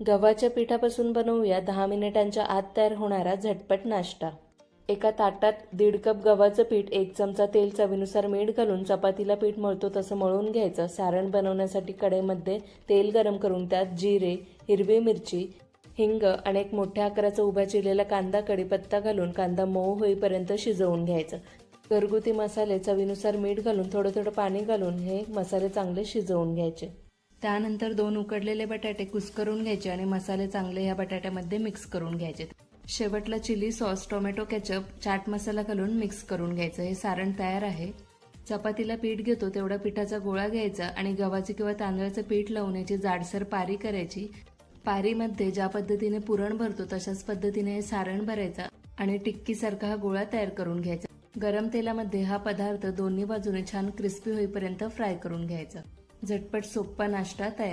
गव्हाच्या पिठापासून बनवूया 10 मिनिटांच्या आत तयार होणारा झटपट नाश्ता। एका ताटात 1.5 कप गव्हाचं पीठ, 1 चमचा तेल, चवीनुसार मीठ घालून चपातीला पीठ मळतो तसं मळून घ्यायचं। सारण बनवण्यासाठी कढईमध्ये तेल गरम करून त्यात जिरे, हिरवी मिरची, हिंग आणि एक मोठ्या आकाराचा उभा चिरलेला कांदा, कढीपत्ता घालून कांदा मऊ होईपर्यंत शिजवून घ्यायचं। घरगुती मसाले, चवीनुसार मीठ घालून थोडं थोडं पाणी घालून हे मसाले चांगले शिजवून घ्यायचे। त्यानंतर 2 उकडलेले बटाटे कुस्करून घ्यायचे आणि मसाले चांगले ह्या बटाट्यामध्ये मिक्स करून घ्यायचे। शेवटला chilli sauce, tomato ketchup, chaat masala घालून मिक्स करून घ्यायचं। हे सारण तयार आहे। चपातीला पीठ घेतो तेवढा पिठाचा गोळा घ्यायचा आणि गव्हाचे किंवा तांदळाचं पीठ लावून याची जाडसर पारी करायची। पारीमध्ये ज्या पद्धतीने पुरण भरतो तशाच पद्धतीने हे सारण भरायचं आणि टिक्कीसारखा हा गोळा तयार करून घ्यायचा। गरम तेलामध्ये हा पदार्थ दोन्ही बाजूने छान क्रिस्पी होईपर्यंत फ्राय करून घ्यायचा। झटपट सोप्पा नाश्ता तयार।